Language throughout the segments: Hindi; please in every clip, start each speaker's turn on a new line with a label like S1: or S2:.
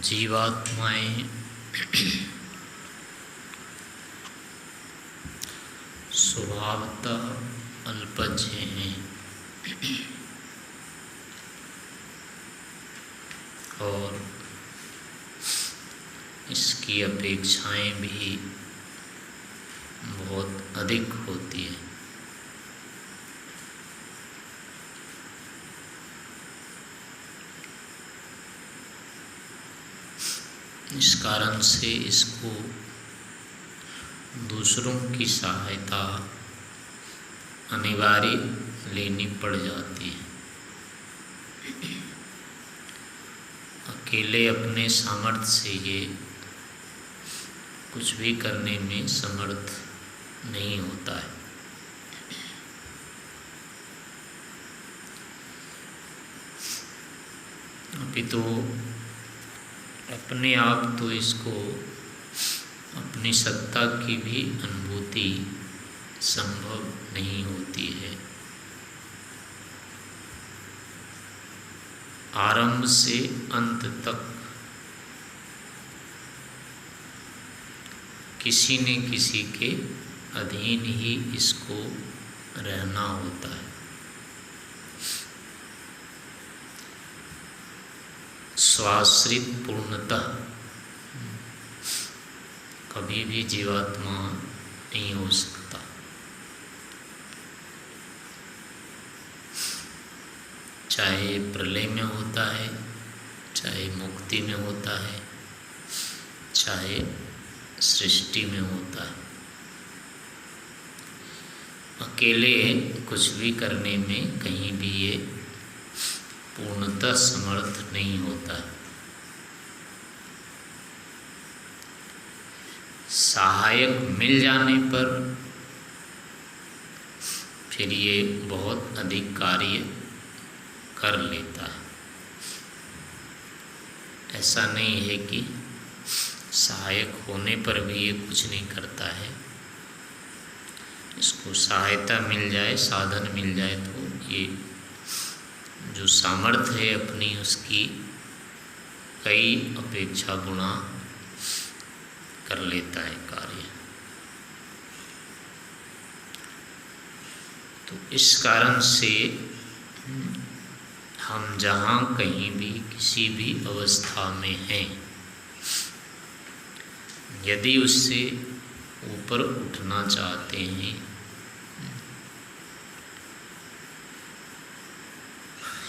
S1: जीवात्माएं स्वभावतः अल्पज्ञ हैं और इसकी अपेक्षाएं भी बहुत अधिक होती हैं। इस कारण से इसको दूसरों की सहायता अनिवार्य लेनी पड़ जाती है। अकेले अपने सामर्थ्य से ये कुछ भी करने में समर्थ नहीं होता है। अभी तो अपने आप तो इसको अपनी सत्ता की भी अनुभूति संभव नहीं होती है। आरंभ से अंत तक किसी न किसी के अधीन ही इसको रहना होता है। स्वाश्रित पूर्णतः कभी भी जीवात्मा नहीं हो सकता। चाहे प्रलय में होता है, चाहे मुक्ति में होता है, चाहे सृष्टि में होता है। अकेले कुछ भी करने में कहीं भी ये पूर्णतः समर्थ नहीं होता है। सहायक मिल जाने पर फिर ये बहुत अधिक कार्य कर लेता है। ऐसा नहीं है कि सहायक होने पर भी ये कुछ नहीं करता है। इसको सहायता मिल जाए, साधन मिल जाए तो ये जो सामर्थ्य है अपनी उसकी कई अपेक्षा गुणा कर लेता है कार्य। तो इस कारण से हम जहाँ कहीं भी किसी भी अवस्था में हैं, यदि उससे ऊपर उठना चाहते हैं,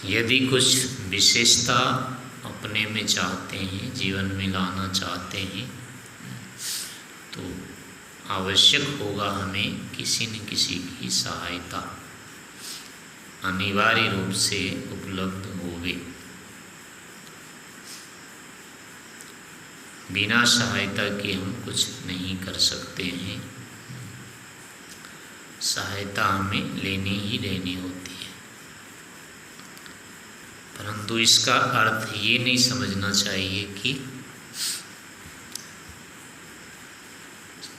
S1: यदि कुछ विशेषता अपने में चाहते हैं, जीवन में लाना चाहते हैं, तो आवश्यक होगा हमें किसी न किसी की सहायता अनिवार्य रूप से उपलब्ध होगी। बिना सहायता के हम कुछ नहीं कर सकते हैं। सहायता हमें लेनी ही लेनी होती है। परंतु इसका अर्थ ये नहीं समझना चाहिए कि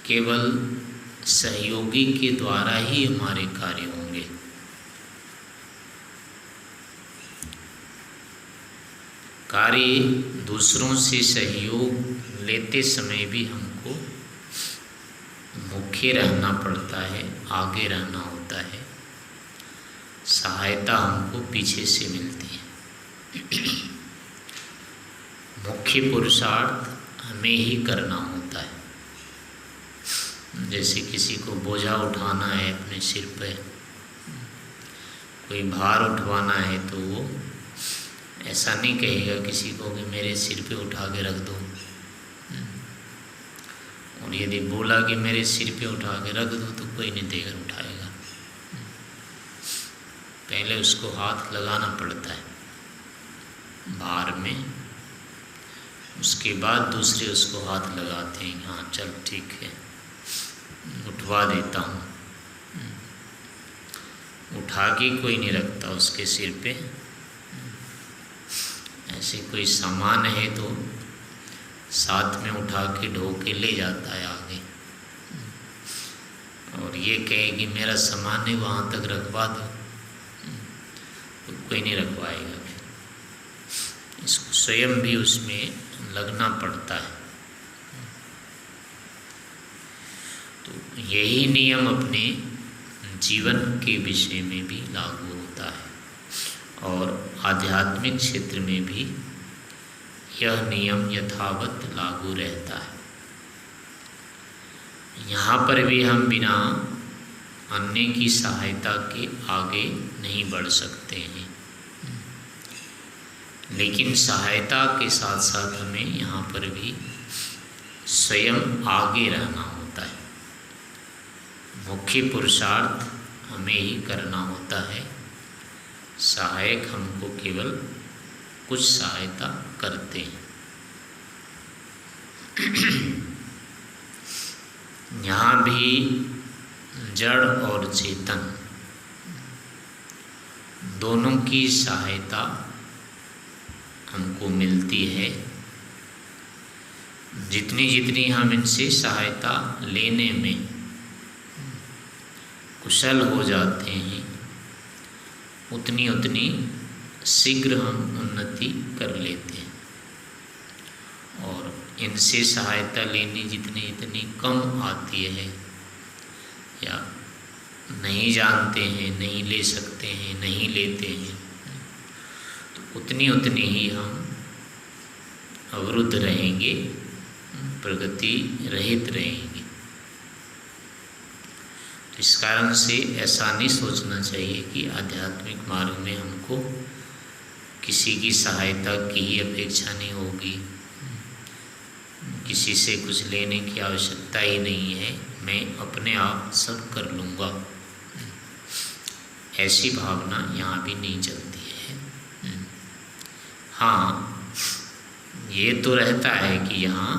S1: केवल सहयोगी के द्वारा ही हमारे कार्य होंगे। कार्य दूसरों से सहयोग लेते समय भी हमको मुख्य रहना पड़ता है, आगे रहना होता है। सहायता हमको पीछे से मिलती है। मुख्य पुरुषार्थ हमें ही करना होता है। जैसे किसी को बोझा उठाना है अपने सिर पे, कोई भार उठवाना है, तो वो ऐसा नहीं कहेगा किसी को कि मेरे सिर पे उठा के रख दो। और यदि बोला कि मेरे सिर पे उठा के रख दो तो कोई नहीं देकर उठाएगा। पहले उसको हाथ लगाना पड़ता है भार में, उसके बाद दूसरे उसको हाथ लगाते हैं। हाँ चल ठीक है, उठवा देता हूँ। उठा के कोई नहीं रखता उसके सिर पे। ऐसे कोई सामान है तो साथ में उठा के ढो के ले जाता है आगे। और ये कहे कि मेरा सामान है वहाँ तक रखवा दो, तो कोई नहीं रखवाएगा। फिर इसको स्वयं भी उसमें लगना पड़ता है। तो यही नियम अपने जीवन के विषय में भी लागू होता है और आध्यात्मिक क्षेत्र में भी यह नियम यथावत लागू रहता है। यहाँ पर भी हम बिना अन्य की सहायता के आगे नहीं बढ़ सकते हैं, लेकिन सहायता के साथ साथ हमें यहाँ पर भी स्वयं आगे रहना होता है। मुख्य पुरुषार्थ हमें ही करना होता है, सहायक हमको केवल कुछ सहायता करते हैं। यहाँ भी जड़ और चेतन दोनों की सहायता हमको मिलती है। जितनी जितनी हम इनसे सहायता लेने में कुशल हो जाते हैं, उतनी उतनी शीघ्र हम उन्नति कर लेते हैं। और इनसे सहायता लेनी जितनी जितनी कम आती है या नहीं जानते हैं, नहीं ले सकते हैं, नहीं लेते हैं, तो उतनी उतनी ही हम अवरुद्ध रहेंगे, प्रगति रहित रहेंगे। तो इस कारण से ऐसा नहीं सोचना चाहिए कि आध्यात्मिक मार्ग में हमको किसी की सहायता की ही अपेक्षा नहीं होगी, किसी से कुछ लेने की आवश्यकता ही नहीं है, मैं अपने आप सब कर लूँगा। ऐसी भावना यहाँ भी नहीं चलती है। हाँ, ये तो रहता है कि यहाँ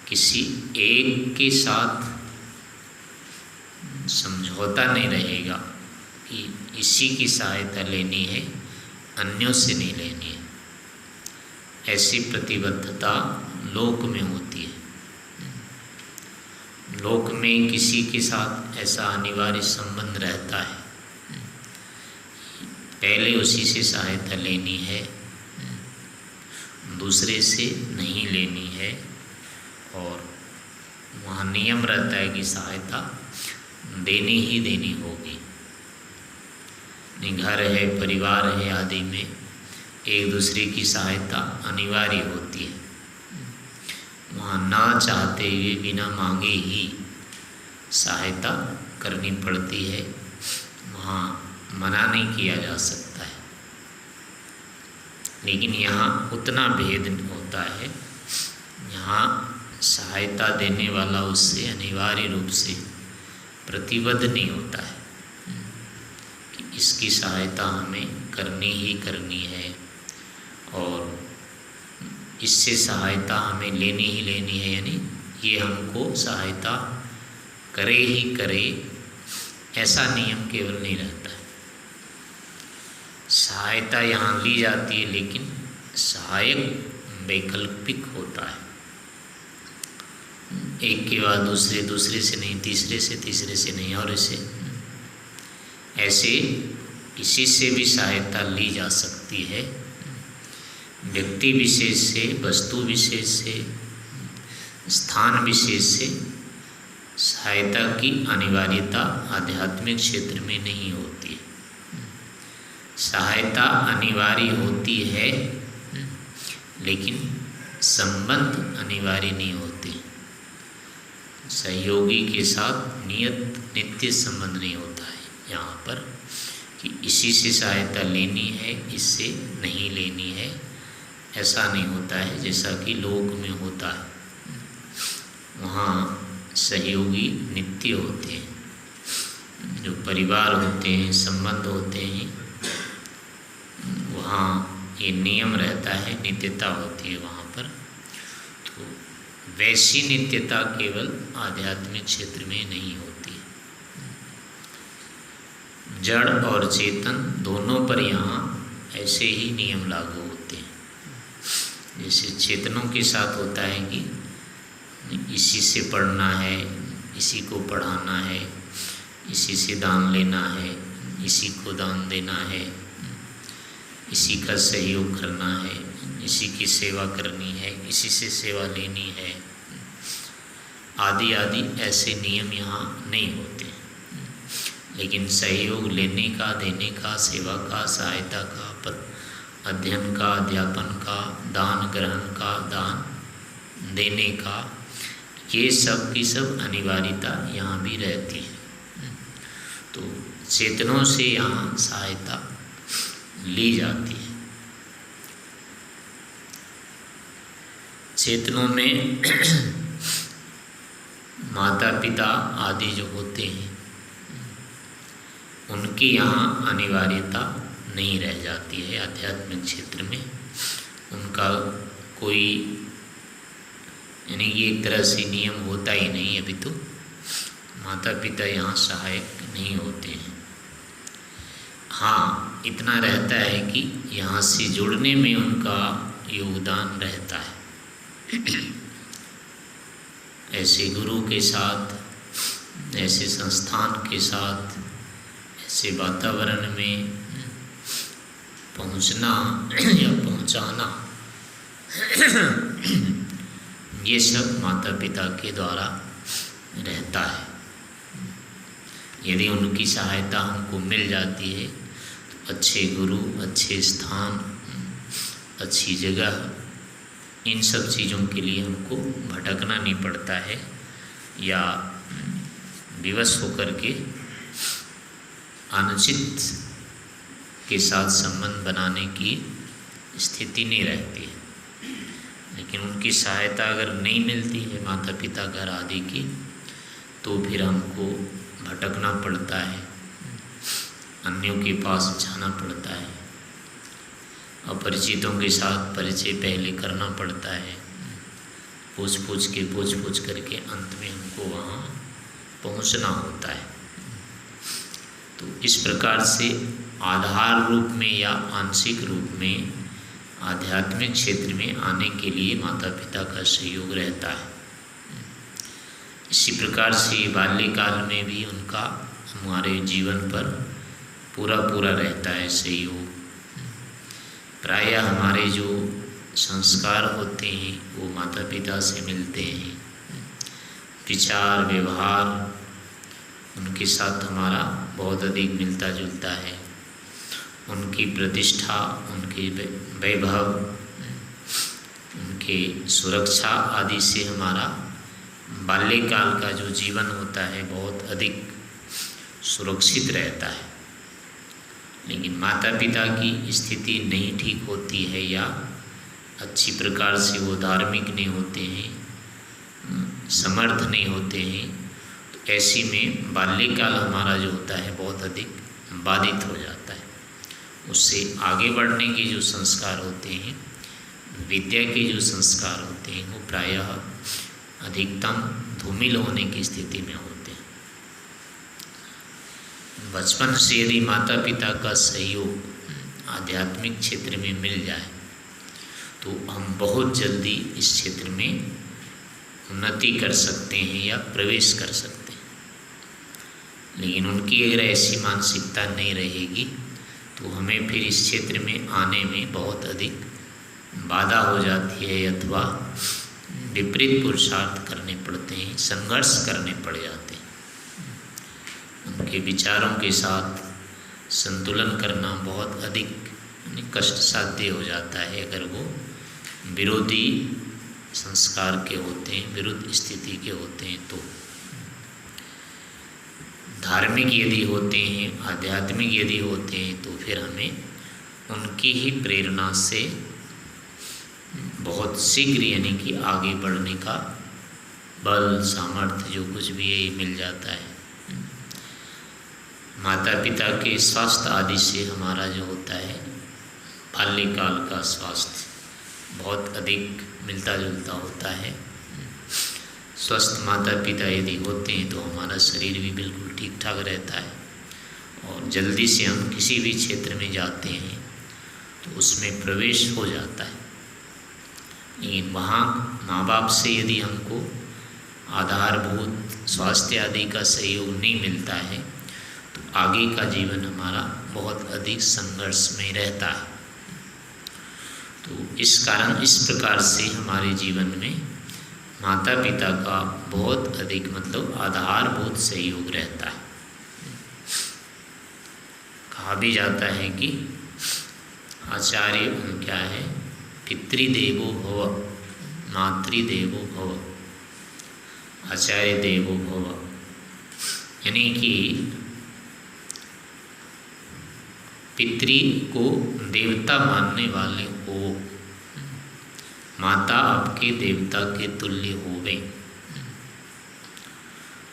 S1: किसी एक के साथ समझौता नहीं रहेगा कि इसी की सहायता लेनी है, अन्यों से नहीं लेनी है। ऐसी प्रतिबद्धता लोक में होती है। लोक में किसी के साथ ऐसा अनिवार्य संबंध रहता है, पहले उसी से सहायता लेनी है, दूसरे से नहीं लेनी है। और वहाँ नियम रहता है कि सहायता देनी ही देनी होगी। घर है, परिवार है आदि में एक दूसरे की सहायता अनिवार्य होती है। वहाँ ना चाहते हुए बिना मांगे ही सहायता करनी पड़ती है, वहाँ मना नहीं किया जा सकता है। लेकिन यहाँ उतना भेद होता है, यहाँ सहायता देने वाला उससे अनिवार्य रूप से प्रतिबद्ध नहीं होता है कि इसकी सहायता हमें करनी ही करनी है और इससे सहायता हमें लेनी ही लेनी है, यानी ये हमको सहायता करे ही करे, ऐसा नियम केवल नहीं रहता है। सहायता यहाँ ली जाती है, लेकिन सहायक वैकल्पिक होता है। एक के बाद दूसरे, दूसरे से नहीं, तीसरे से तीसरे से नहीं, और ऐसे किसी से भी सहायता ली जा सकती है। व्यक्ति विशेष से, वस्तु विशेष से, स्थान विशेष से सहायता की अनिवार्यता आध्यात्मिक क्षेत्र में नहीं होती। सहायता अनिवार्य होती है, लेकिन संबंध अनिवार्य नहीं होते। सहयोगी के साथ नित्य संबंध नहीं होता है यहाँ पर कि इसी से सहायता लेनी है, इससे नहीं लेनी है, ऐसा नहीं होता है जैसा कि लोक में होता है। वहाँ सहयोगी नित्य होते हैं, जो परिवार होते हैं, संबंध होते हैं, वहाँ ये नियम रहता है, नित्यता होती है वहाँ पर। तो वैसी नित्यता केवल आध्यात्मिक क्षेत्र में नहीं होती है। जड़ और चेतन दोनों पर यहाँ ऐसे ही नियम लागू होते हैं। जैसे चेतनों के साथ होता है कि इसी से पढ़ना है, इसी को पढ़ाना है, इसी से दान लेना है, इसी को दान देना है, इसी का सहयोग करना है, इसी की सेवा करनी है, इसी से सेवा लेनी है, आदि आदि ऐसे नियम यहाँ नहीं होते। लेकिन सहयोग लेने का, देने का, सेवा का, सहायता का, अध्ययन का, अध्यापन का, दान ग्रहण का, दान देने का, ये सब की सब अनिवार्यता यहाँ भी रहती है। तो चेतनों से यहाँ सहायता ली जाती है। चेतनों में माता पिता आदि जो होते हैं उनकी यहाँ अनिवार्यता नहीं रह जाती है। आध्यात्मिक क्षेत्र में उनका कोई यानी कि एक तरह से नियम होता ही नहीं। अभी तो माता पिता यहाँ सहायक नहीं होते हैं। हाँ, इतना रहता है कि यहाँ से जुड़ने में उनका योगदान रहता है। ऐसे गुरु के साथ, ऐसे संस्थान के साथ, ऐसे वातावरण में पहुँचना या पहुँचाना, ये सब माता पिता के द्वारा रहता है। यदि उनकी सहायता हमको मिल जाती है तो अच्छे गुरु, अच्छे स्थान, अच्छी जगह, इन सब चीज़ों के लिए हमको भटकना नहीं पड़ता है या विवश होकर के अनुचित के साथ संबंध बनाने की स्थिति नहीं रहती है। लेकिन उनकी सहायता अगर नहीं मिलती है माता पिता घर आदि की, तो फिर हमको भटकना पड़ता है, अन्यों के पास जाना पड़ता है, अपरिचितों के साथ परिचय पहले करना पड़ता है, पूछ करके अंत में हमको वहाँ पहुँचना होता है। तो इस प्रकार से आधार रूप में या आंशिक रूप में आध्यात्मिक क्षेत्र में आने के लिए माता पिता का सहयोग रहता है। इसी प्रकार से बाल्यकाल में भी उनका हमारे जीवन पर पूरा रहता है सहयोग। प्रायः हमारे जो संस्कार होते हैं वो माता पिता से मिलते हैं। विचार व्यवहार उनके साथ हमारा बहुत अधिक मिलता जुलता है। उनकी प्रतिष्ठा, उनके वैभव, उनके सुरक्षा आदि से हमारा बाल्यकाल का जो जीवन होता है बहुत अधिक सुरक्षित रहता है। लेकिन माता पिता की स्थिति नहीं ठीक होती है या अच्छी प्रकार से वो धार्मिक नहीं होते हैं, समर्थ नहीं होते हैं, तो ऐसी में बाल्यकाल हमारा जो होता है बहुत अधिक बाधित हो जाता है। उससे आगे बढ़ने के जो संस्कार होते हैं, विद्या के जो संस्कार होते हैं, वो प्रायः अधिकतम धूमिल होने की स्थिति में होते हैं। बचपन से यदि माता पिता का सहयोग आध्यात्मिक क्षेत्र में मिल जाए तो हम बहुत जल्दी इस क्षेत्र में उन्नति कर सकते हैं या प्रवेश कर सकते हैं। लेकिन उनकी अगर ऐसी मानसिकता नहीं रहेगी तो हमें फिर इस क्षेत्र में आने में बहुत अधिक बाधा हो जाती है अथवा विपरीत पुरुषार्थ करने पड़ते हैं, संघर्ष करने पड़ जाते हैं। उनके विचारों के साथ संतुलन करना बहुत अधिक कष्ट साध्य हो जाता है अगर वो विरोधी संस्कार के होते हैं, विरुद्ध स्थिति के होते हैं। तो धार्मिक यदि होते हैं, आध्यात्मिक यदि होते हैं, तो फिर हमें उनकी ही प्रेरणा से बहुत शीघ्र यानी कि आगे बढ़ने का बल, सामर्थ्य जो कुछ भी है मिल जाता है। माता पिता के स्वास्थ्य आदि से हमारा जो होता है बाल्यकाल का स्वास्थ्य बहुत अधिक मिलता जुलता होता है। स्वस्थ माता पिता यदि होते हैं तो हमारा शरीर भी बिल्कुल ठीक ठाक रहता है और जल्दी से हम किसी भी क्षेत्र में जाते हैं तो उसमें प्रवेश हो जाता है। लेकिन वहाँ माँ बाप से यदि हमको आधारभूत स्वास्थ्य आदि का सहयोग नहीं मिलता है तो आगे का जीवन हमारा बहुत अधिक संघर्ष में रहता है। तो इस कारण इस प्रकार से हमारे जीवन में माता पिता का बहुत अधिक मतलब आधारभूत सहयोग रहता है। कहा भी जाता है कि आचार्य क्या है, पितृदेवो भव मातृदेवो भव आचार्य देवो भव, यानी कि पितृ को देवता मानने वाले हो, माता आपके देवता के तुल्य होवे।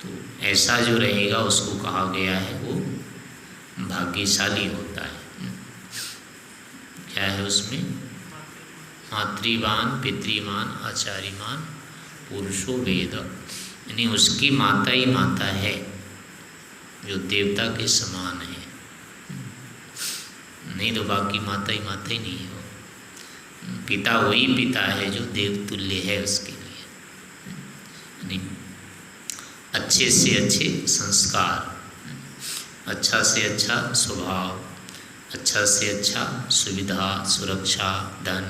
S1: तो ऐसा जो रहेगा उसको कहा गया है वो भाग्यशाली होता है। क्या है उसमें? मातृवान पितृमान आचार्यमान पुरुषो वेद, यानी उसकी माता ही माता है जो देवता के समान है, नहीं तो बाकी माता ही नहीं है। पिता वही पिता है जो देवतुल्य है उसके लिए, यानी अच्छे से अच्छे संस्कार, अच्छा से अच्छा स्वभाव, अच्छा से अच्छा सुविधा सुरक्षा धन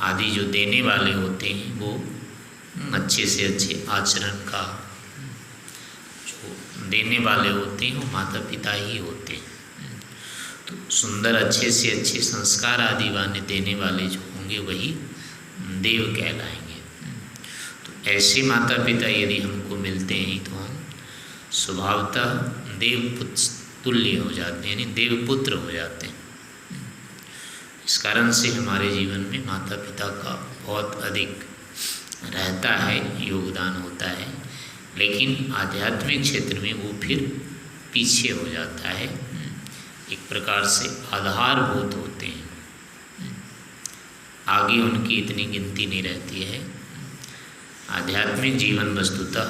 S1: आदि जो देने वाले होते हैं वो अच्छे से अच्छे आचरण का जो देने वाले होते हैं वो माता पिता ही होते हैं। तो सुंदर अच्छे से अच्छे संस्कार आदि वाने देने वाले जो होंगे वही देव कहलाएंगे। तो ऐसे माता पिता यदि हमको मिलते हैं तो हम स्वभावतः देवपुत्र तुल्य हो जाते हैं, यानी देवपुत्र हो जाते हैं। इस कारण से हमारे जीवन में माता पिता का बहुत अधिक रहता है, योगदान होता है, लेकिन आध्यात्मिक क्षेत्र में वो फिर पीछे हो जाता है, एक प्रकार से आधारभूत होते हैं, आगे उनकी इतनी गिनती नहीं रहती है। आध्यात्मिक जीवन वस्तुतः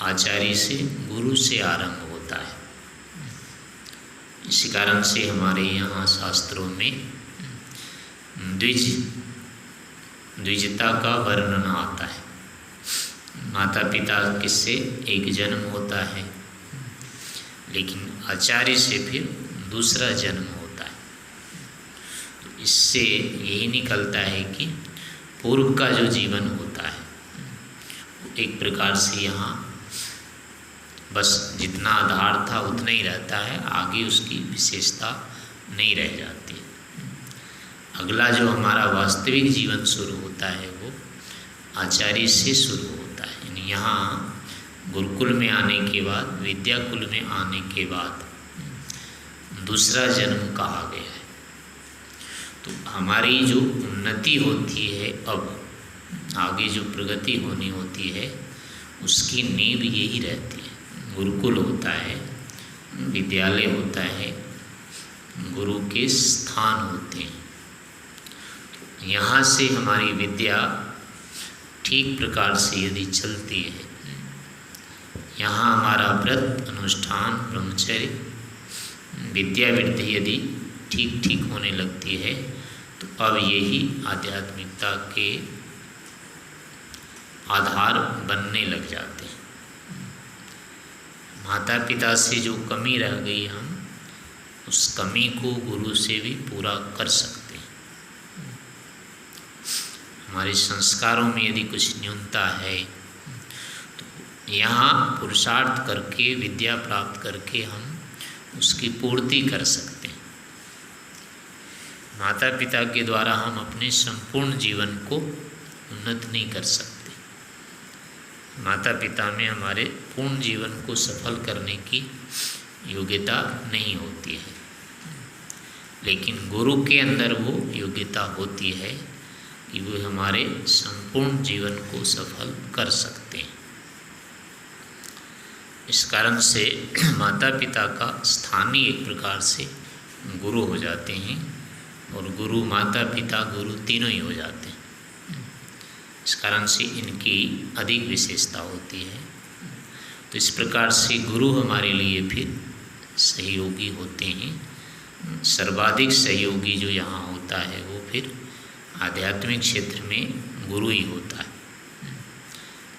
S1: आचार्य से गुरु से आरंभ होता है। इसी कारण से हमारे यहाँ शास्त्रों में द्विजता का वर्णन आता है। माता पिता किससे एक जन्म होता है, लेकिन आचार्य से फिर दूसरा जन्म होता है। तो इससे यही निकलता है कि पूर्व का जो जीवन होता है एक प्रकार से यहाँ बस जितना आधार था उतना ही रहता है, आगे उसकी विशेषता नहीं रह जाती। अगला जो हमारा वास्तविक जीवन शुरू होता है वो आचार्य से शुरू होता है, यानी यहाँ गुरुकुल में आने के बाद, विद्याकुल में आने के बाद दूसरा जन्म कहा गया है। तो हमारी जो उन्नति होती है, अब आगे जो प्रगति होनी होती है उसकी नींव यही रहती है। गुरुकुल होता है, विद्यालय होता है, गुरु के स्थान होते हैं। तो यहाँ से हमारी विद्या ठीक प्रकार से यदि चलती है, यहाँ हमारा व्रत अनुष्ठान ब्रह्मचर्य विद्यावृत्ति यदि ठीक ठीक होने लगती है तो अब यही आध्यात्मिकता के आधार बनने लग जाते हैं। माता पिता से जो कमी रह गई हम उस कमी को गुरु से भी पूरा कर सकते हैं। हमारे संस्कारों में यदि कुछ न्यूनता है तो यहाँ पुरुषार्थ करके विद्या प्राप्त करके हम उसकी पूर्ति कर सकते हैं। माता पिता के द्वारा हम अपने संपूर्ण जीवन को उन्नत नहीं कर सकते। माता पिता में हमारे पूर्ण जीवन को सफल करने की योग्यता नहीं होती है, लेकिन गुरु के अंदर वो योग्यता होती है कि वो हमारे संपूर्ण जीवन को सफल कर सकते हैं। इस कारण से माता पिता का स्थान ही एक प्रकार से गुरु हो जाते हैं, और गुरु माता पिता गुरु तीनों ही हो जाते हैं। इस कारण से इनकी अधिक विशेषता होती है। तो इस प्रकार से गुरु हमारे लिए फिर सहयोगी होते हैं। सर्वाधिक सहयोगी जो यहाँ होता है वो फिर आध्यात्मिक क्षेत्र में गुरु ही होता है।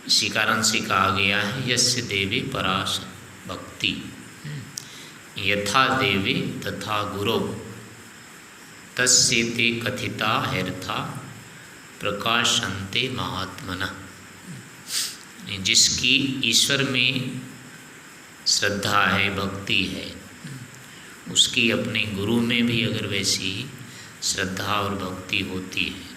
S1: इसी कारण से कहा गया है यस्य देवे पराश भक्ति यथा देवे तथा गुरु। तस्य ते कथिता हेर्था प्रकाशन्ते महात्मनः। जिसकी ईश्वर में श्रद्धा है, भक्ति है, उसकी अपने गुरु में भी अगर वैसी श्रद्धा और भक्ति होती है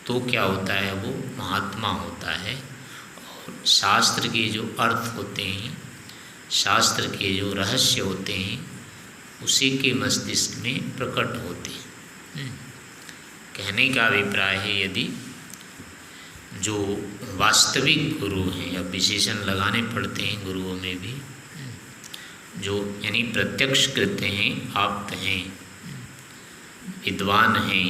S1: तो क्या होता है, वो महात्मा होता है। और शास्त्र के जो अर्थ होते हैं, शास्त्र के जो रहस्य होते हैं, उसी के मस्तिष्क में प्रकट होते हैं। कहने का अभिप्राय है, यदि जो वास्तविक गुरु हैं, अब विशेषण लगाने पड़ते हैं गुरुओं में भी, जो यानी प्रत्यक्ष करते हैं, आप्त हैं, विद्वान हैं,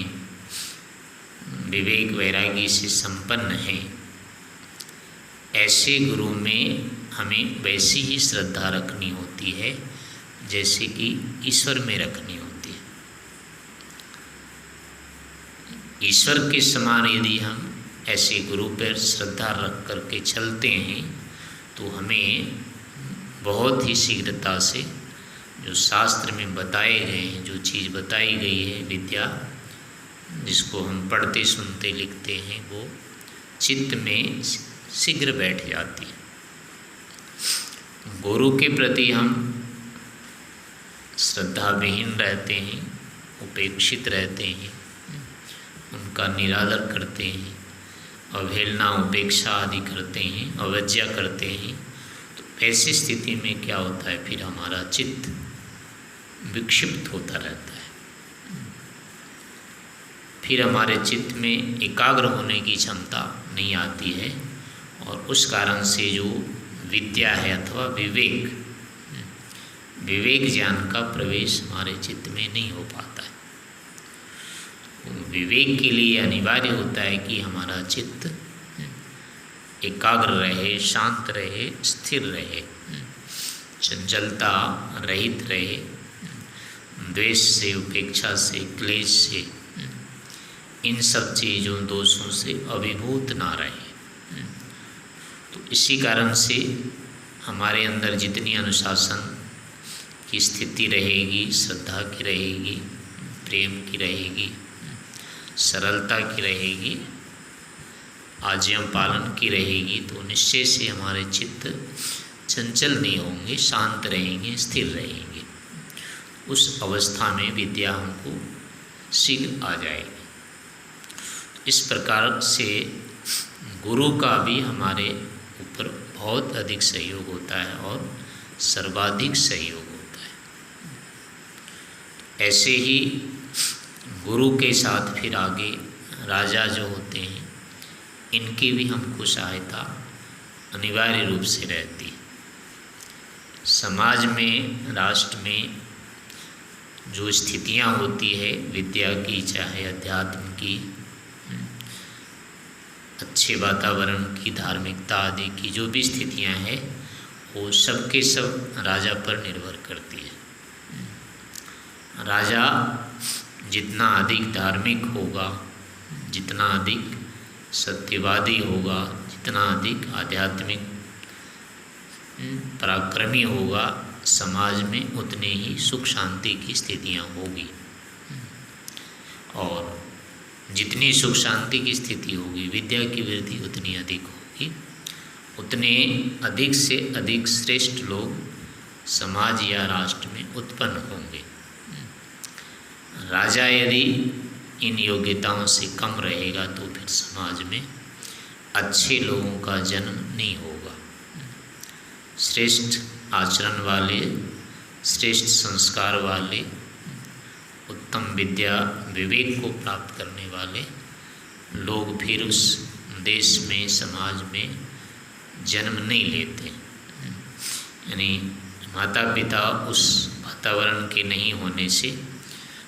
S1: विवेक वैरागी से संपन्न हैं, ऐसे गुरु में हमें वैसी ही श्रद्धा रखनी होती है जैसे कि ईश्वर में रखनी होती है। ईश्वर के समान यदि हम ऐसे गुरु पर श्रद्धा रख करके चलते हैं तो हमें बहुत ही शीघ्रता से जो शास्त्र में बताए गए हैं, जो चीज़ बताई गई है, विद्या जिसको हम पढ़ते सुनते लिखते हैं, वो चित्त में शीघ्र बैठ जाती है। गुरु के प्रति हम श्रद्धाविहीन रहते हैं, उपेक्षित रहते हैं, उनका निरादर करते हैं, अवहेलना उपेक्षा आदि करते हैं, अवज्ञा करते हैं, तो ऐसी स्थिति में क्या होता है, फिर हमारा चित्त विक्षिप्त होता रहता है। फिर हमारे चित्त में एकाग्र होने की क्षमता नहीं आती है और उस कारण से जो विद्या है अथवा विवेक ज्ञान का प्रवेश हमारे चित्त में नहीं हो पाता है। विवेक के लिए अनिवार्य होता है कि हमारा चित्त एकाग्र रहे, शांत रहे, स्थिर रहे, चंचलता रहित रहे, द्वेष से, उपेक्षा से, क्लेश से, इन सब चीज़ों दोषों से अभिभूत ना रहे। तो इसी कारण से हमारे अंदर जितनी अनुशासन की स्थिति रहेगी, श्रद्धा की रहेगी, प्रेम की रहेगी, सरलता की रहेगी, आज्ञा पालन की रहेगी, तो निश्चय से हमारे चित्त चंचल नहीं होंगे, शांत रहेंगे, स्थिर रहेंगे। उस अवस्था में विद्या हमको शीघ्र आ जाएगी। इस प्रकार से गुरु का भी हमारे ऊपर बहुत अधिक सहयोग होता है और सर्वाधिक सहयोग होता है। ऐसे ही गुरु के साथ फिर आगे राजा जो होते हैं, इनकी भी हमको सहायता अनिवार्य रूप से रहती है। समाज में, राष्ट्र में जो स्थितियां होती है विद्या की, चाहे अध्यात्म की, अच्छे वातावरण की, धार्मिकता आदि की जो भी स्थितियां हैं, वो सब के सब राजा पर निर्भर करती है। राजा जितना अधिक धार्मिक होगा, जितना अधिक सत्यवादी होगा, जितना अधिक आध्यात्मिक पराक्रमी होगा, समाज में उतने ही सुख शांति की स्थितियां होगी। और जितनी सुख शांति की स्थिति होगी, विद्या की वृद्धि उतनी अधिक होगी, उतने अधिक से अधिक श्रेष्ठ लोग समाज या राष्ट्र में उत्पन्न होंगे। राजा यदि इन योग्यताओं से कम रहेगा तो फिर समाज में अच्छे लोगों का जन्म नहीं होगा। श्रेष्ठ आचरण वाले, श्रेष्ठ संस्कार वाले, उत्तम विद्या विवेक को प्राप्त करने वाले लोग फिर उस देश में, समाज में जन्म नहीं लेते। यानी माता पिता उस वातावरण के नहीं होने से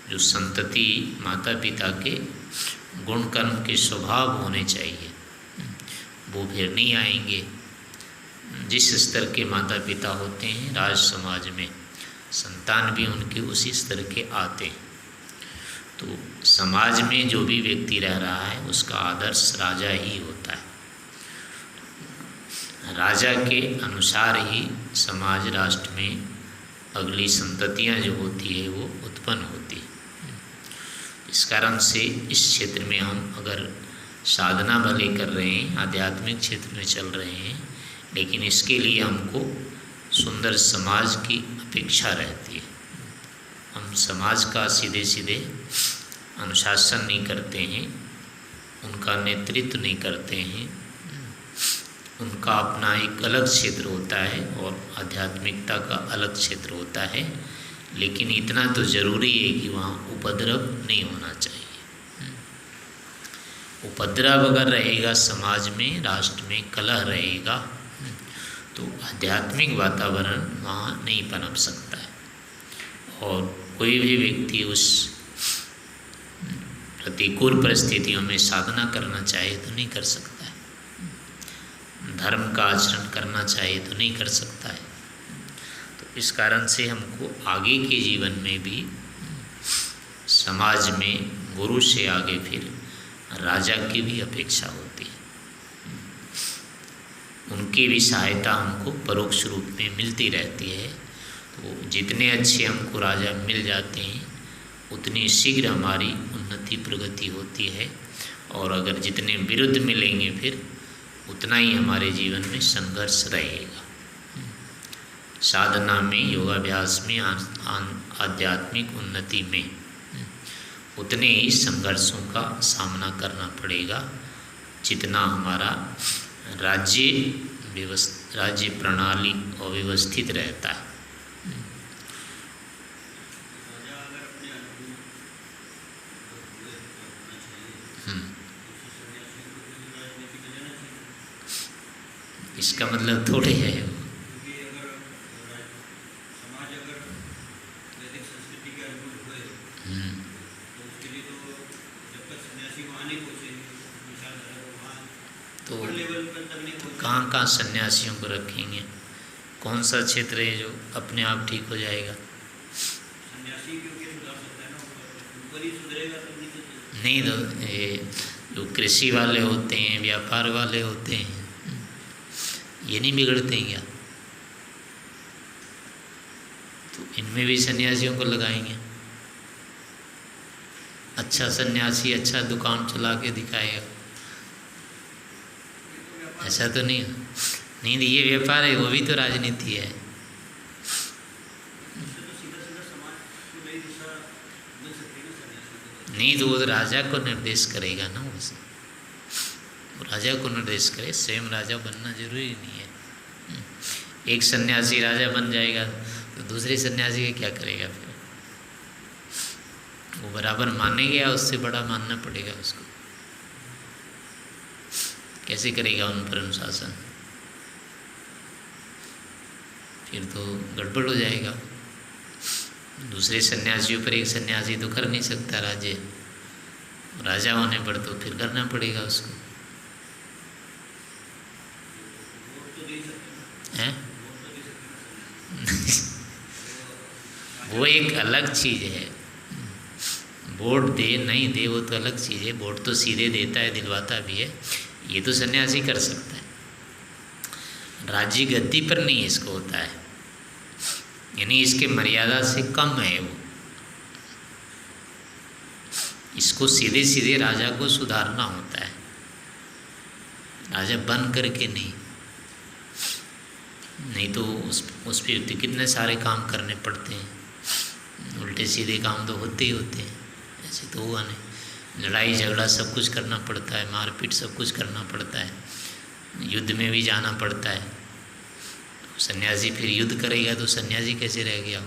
S1: जो संतति माता पिता के गुण कर्म के स्वभाव होने चाहिए वो फिर नहीं आएंगे। जिस स्तर के माता पिता होते हैं राज समाज में, संतान भी उनके उसी स्तर के आते हैं। तो समाज में जो भी व्यक्ति रह रहा है उसका आदर्श राजा ही होता है। राजा के अनुसार ही समाज राष्ट्र में अगली संततियां जो होती है वो उत्पन्न होती है। इस कारण से इस क्षेत्र में हम अगर साधना भले कर रहे हैं, आध्यात्मिक क्षेत्र में चल रहे हैं, लेकिन इसके लिए हमको सुंदर समाज की अपेक्षा रहती है। हम समाज का सीधे सीधे अनुशासन नहीं करते हैं, उनका नेतृत्व नहीं करते हैं, उनका अपना एक अलग क्षेत्र होता है और आध्यात्मिकता का अलग क्षेत्र होता है। लेकिन इतना तो ज़रूरी है कि वहाँ उपद्रव नहीं होना चाहिए। उपद्रव अगर रहेगा समाज में, राष्ट्र में कलह रहेगा, तो आध्यात्मिक वातावरण वहाँ नहीं पनप सकता है। और कोई भी व्यक्ति उस प्रतिकूल परिस्थितियों में साधना करना चाहे तो नहीं कर सकता है, धर्म का आचरण करना चाहे तो नहीं कर सकता है। तो इस कारण से हमको आगे के जीवन में भी समाज में गुरु से आगे फिर राजा की भी अपेक्षा होती है। उनकी भी सहायता हमको परोक्ष रूप में मिलती रहती है। तो जितने अच्छे हमको राजा मिल जाते हैं उतनी शीघ्र हमारी उन्नति प्रगति होती है, और अगर जितने विरुद्ध मिलेंगे फिर उतना ही हमारे जीवन में संघर्ष रहेगा। साधना में, योगाभ्यास में, आध्यात्मिक उन्नति में उतने ही संघर्षों का सामना करना पड़ेगा जितना हमारा राज्य प्रणाली अव्यवस्थित रहता है। इसका मतलब थोड़े है तो कहाँ सन्यासियों को रखेंगे? कौन सा क्षेत्र है जो अपने आप ठीक हो जाएगा? नहीं, तो ये जो कृषि वाले होते हैं, व्यापार वाले होते हैं, ये नहीं बिगड़ते हैं क्या? तो इनमें भी सन्यासियों को लगाएंगे। अच्छा सन्यासी अच्छा दुकान चला के दिखाएगा, ऐसा तो नहीं। नहीं, ये व्यापार है, वो भी तो राजनीति है। नहीं, तो वो राजा को निर्देश करेगा ना, वो राजा को निर्देश करे, स्वयं राजा बनना जरूरी नहीं है। एक सन्यासी राजा बन जाएगा तो दूसरे सन्यासी का क्या करेगा फिर? वो बराबर मानेगा या उससे बड़ा मानना पड़ेगा उसको? कैसे करेगा उन पर अनुशासन? फिर तो गड़बड़ हो जाएगा। दूसरे सन्यासियों पर एक सन्यासी तो कर नहीं सकता राज्य, राजा होने पर तो फिर करना पड़ेगा उसको। हैं? वो एक अलग चीज़ है। वोट दे नहीं दे वो तो अलग चीज़ है। वोट तो सीधे देता है, दिलवाता भी है, ये तो सन्यासी कर सकता है। राज्य गद्दी पर नहीं इसको होता है, यानी इसके मर्यादा से कम है वो। इसको सीधे सीधे राजा को सुधारना होता है, राजा बन करके नहीं। नहीं तो उस पर कितने सारे काम करने पड़ते हैं, उल्टे सीधे काम तो होते ही होते हैं। ऐसे तो हुआ नहीं, लड़ाई झगड़ा सब कुछ करना पड़ता है, मारपीट सब कुछ करना पड़ता है, युद्ध में भी जाना पड़ता है। सन्यासी फिर युद्ध करेगा तो सन्यासी कैसे रह गया?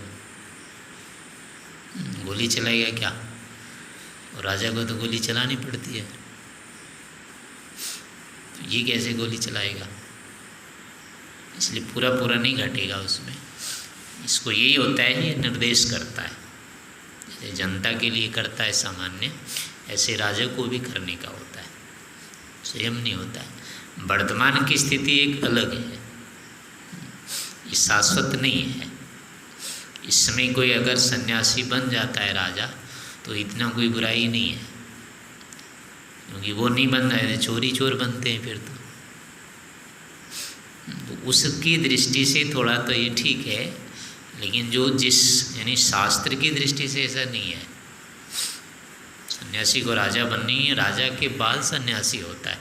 S1: गोली चलाएगा क्या? और राजा को तो गोली चलानी पड़ती है, तो ये कैसे गोली चलाएगा? इसलिए पूरा पूरा नहीं घटेगा उसमें। इसको यही होता है, ये निर्देश करता है। जैसे जनता के लिए करता है सामान्य, ऐसे राजा को भी करने का होता है, स्वयं नहीं होता है। वर्तमान की स्थिति एक अलग है, ये शाश्वत नहीं है। इस समय कोई अगर सन्यासी बन जाता है राजा तो इतना कोई बुराई नहीं है, क्योंकि वो नहीं बन रहे थे, चोरी चोर बनते हैं फिर तो उसकी दृष्टि से थोड़ा तो ये ठीक है। लेकिन जो यानी शास्त्र की दृष्टि से ऐसा नहीं है। सन्यासी को राजा बननी है, राजा के बाद सन्यासी होता है,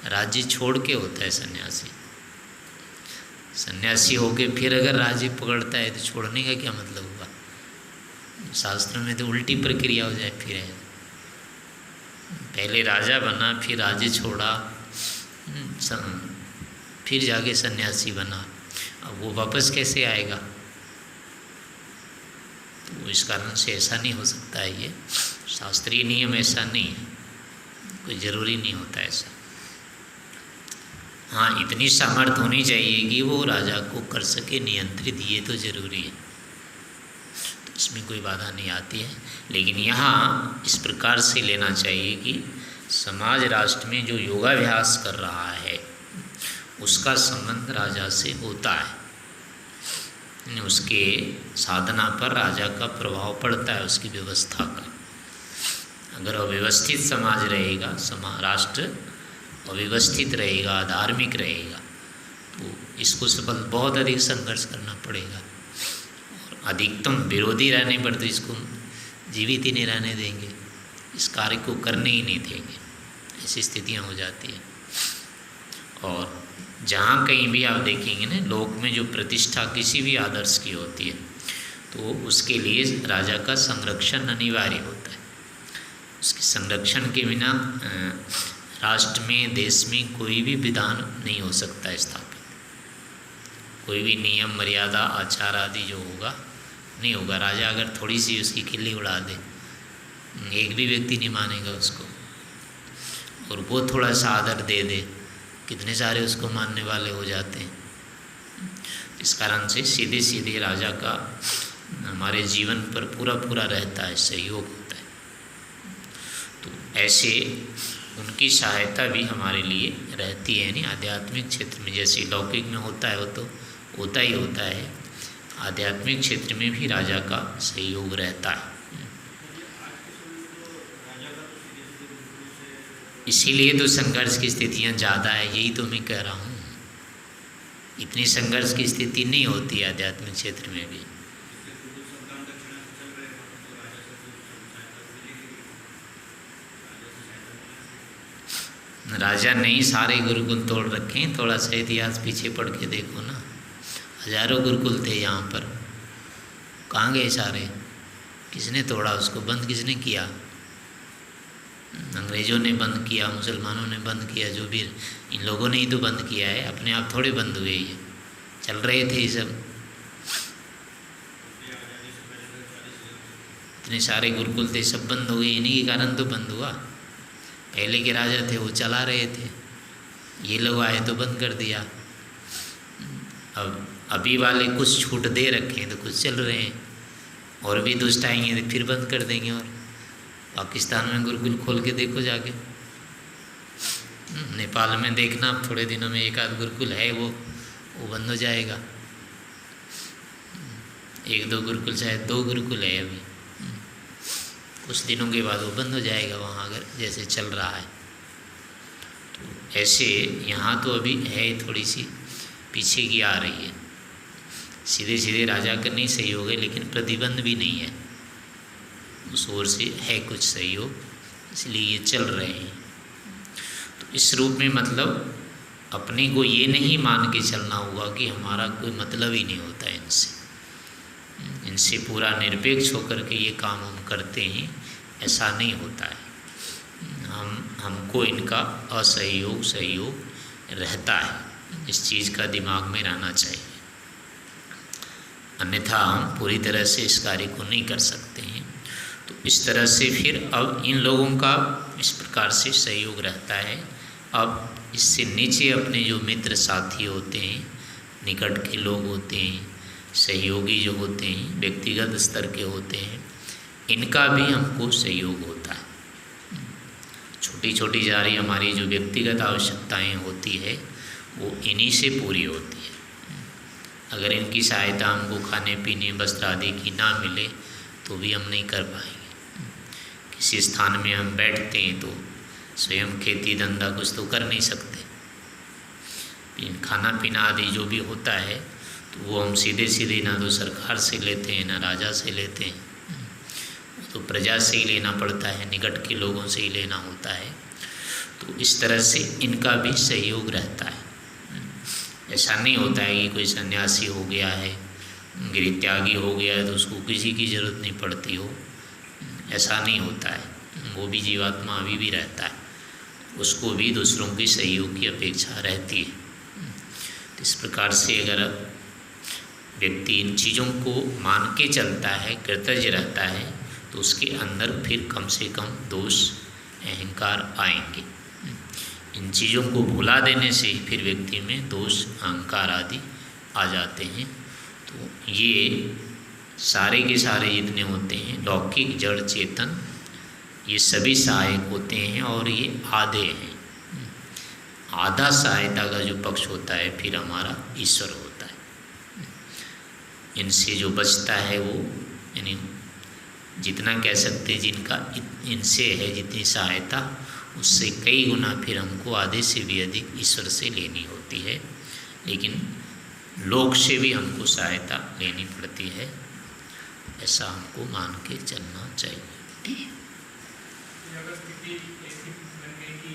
S1: राज्य छोड़ के होता है सन्यासी। सन्यासी होके फिर अगर राज्य पकड़ता है तो छोड़ने का क्या मतलब हुआ? शास्त्र में तो उल्टी प्रक्रिया हो जाए फिर है। पहले राजा बना, फिर राज्य छोड़ा, फिर जाके सन्यासी बना, अब वो वापस कैसे आएगा? तो इस कारण से ऐसा नहीं हो सकता है, ये शास्त्रीय नियम ऐसा नहीं है, कोई ज़रूरी नहीं होता ऐसा। हाँ, इतनी सामर्थ्य होनी चाहिए कि वो राजा को कर सके नियंत्रित, ये तो ज़रूरी है, तो इसमें कोई बाधा नहीं आती है। लेकिन यहाँ इस प्रकार से लेना चाहिए कि समाज राष्ट्र में जो योगाभ्यास कर रहा है उसका संबंध राजा से होता है, उसके साधना पर राजा का प्रभाव पड़ता है, उसकी व्यवस्था का। अगर अव्यवस्थित समाज रहेगा, राष्ट्र अव्यवस्थित रहेगा, धार्मिक रहेगा, तो इसको सफल बहुत अधिक संघर्ष करना पड़ेगा, और अधिकतम विरोधी रहने पर तो इसको जीवित ही नहीं रहने देंगे, इस कार्य को करने ही नहीं देंगे, ऐसी स्थितियाँ हो जाती हैं। और जहाँ कहीं भी आप देखेंगे ना, लोक में जो प्रतिष्ठा किसी भी आदर्श की होती है तो उसके लिए राजा का संरक्षण अनिवार्य होता है। उसके संरक्षण के बिना राष्ट्र में, देश में कोई भी विधान नहीं हो सकता है स्थापित, कोई भी नियम मर्यादा आचार आदि जो होगा नहीं होगा। राजा अगर थोड़ी सी उसकी खिल्ली उड़ा दे, एक भी व्यक्ति नहीं मानेगा उसको, और वो थोड़ा सा आदर दे दे, कितने सारे उसको मानने वाले हो जाते हैं। इस कारण से सीधे सीधे राजा का हमारे जीवन पर पूरा पूरा रहता है, सहयोग होता है। तो ऐसे उनकी सहायता भी हमारे लिए रहती है। नहीं, आध्यात्मिक क्षेत्र में जैसे लौकिक में होता है वो तो होता ही होता है, आध्यात्मिक क्षेत्र में भी राजा का सहयोग रहता है। इसीलिए तो संघर्ष की स्थितियाँ ज़्यादा है, यही तो मैं कह रहा हूँ। इतनी संघर्ष की स्थिति नहीं होती आध्यात्मिक क्षेत्र में भी। राजा नहीं सारे गुरुकुल तोड़ रखे हैं, थोड़ा सा इतिहास पीछे पढ़ के देखो ना, हजारों गुरुकुल थे यहाँ पर, कहाँ गए सारे? किसने तोड़ा उसको? बंद किसने किया? अंग्रेज़ों ने बंद किया, मुसलमानों ने बंद किया, जो भी, इन लोगों ने ही तो बंद किया है, अपने आप थोड़े बंद हुए, ये चल रहे थे ये सब। इतने सारे गुरुकुल थे, सब बंद हो गए, इन्हीं के कारण तो बंद हुआ। पहले के राजा थे वो चला रहे थे, ये लोग आए तो बंद कर दिया। अब अभी वाले कुछ छूट दे रखे हैं तो कुछ चल रहे हैं, और भी दुष्ट आएंगे तो फिर बंद कर देंगे। और पाकिस्तान में गुरुकुल खोल के देखो जाके, नेपाल में देखना, थोड़े दिनों में एक आध गुरुकुल है वो बंद हो जाएगा। एक दो गुरुकुल, शायद 2 गुरुकुल है अभी, कुछ दिनों के बाद वो बंद हो जाएगा वहाँ, अगर जैसे चल रहा है। तो ऐसे यहाँ तो अभी है, थोड़ी सी पीछे की आ रही है। सीधे सीधे राजा का नहीं सहयोग है, लेकिन प्रतिबंध भी नहीं है, उस ओर से है कुछ सहयोग, इसलिए ये चल रहे हैं। तो इस रूप में मतलब अपने को ये नहीं मान के चलना होगा कि हमारा कोई मतलब ही नहीं होता है इनसे पूरा निरपेक्ष होकर के ये काम हम करते हैं, ऐसा नहीं होता है। हमको इनका असहयोग सहयोग रहता है, इस चीज़ का दिमाग में रहना चाहिए, अन्यथा हम पूरी तरह से इस कार्य को नहीं कर सकते हैं। तो इस तरह से फिर अब इन लोगों का इस प्रकार से सहयोग रहता है। अब इससे नीचे अपने जो मित्र साथी होते हैं, निकट के लोग होते हैं, सहयोगी जो होते हैं, व्यक्तिगत स्तर के होते हैं, इनका भी हमको सहयोग होता है। छोटी छोटी जारी हमारी जो व्यक्तिगत आवश्यकताएं होती है वो इन्हीं से पूरी होती है। अगर इनकी सहायता हमको खाने पीने वस्त्र आदि की ना मिले तो भी हम नहीं कर पाएंगे। किसी स्थान में हम बैठते हैं तो स्वयं खेती धंधा कुछ तो कर नहीं सकते, खाना पीना आदि जो भी होता है तो वो हम सीधे सीधे ना तो सरकार से लेते हैं ना राजा से लेते हैं, तो प्रजा से ही लेना पड़ता है, निकट के लोगों से ही लेना होता है। तो इस तरह से इनका भी सहयोग रहता है। ऐसा नहीं होता है कि कोई सन्यासी हो गया है, गृहत्यागी हो गया है तो उसको किसी की ज़रूरत नहीं पड़ती हो, ऐसा नहीं होता है। वो भी जीवात्मा अभी भी रहता है, उसको भी दूसरों के सहयोग की अपेक्षा रहती है। तो इस प्रकार से अगर व्यक्ति इन चीज़ों को मान के चलता है, कृतज्ञ रहता है, तो उसके अंदर फिर कम से कम दोष, अहंकार आएंगे। इन चीज़ों को भुला देने से ही फिर व्यक्ति में दोष, अहंकार आदि आ जाते हैं। तो ये सारे के सारे जितने होते हैं लौकिक, जड़, चेतन, ये सभी सहायक होते हैं और ये आधे हैं। आधा सहायता का जो पक्ष होता है फिर हमारा ईश्वर होता है। इनसे जो बचता है वो, यानी जितना कह सकते हैं जिनका इनसे है जितनी सहायता, उससे कई गुना फिर हमको आधे से भी अधिक ईश्वर से लेनी होती है। लेकिन लोक से भी हमको सहायता लेनी पड़ती है, ऐसा हमको मान के चलना चाहिए।
S2: अगर स्थिति ऐसी बन गई कि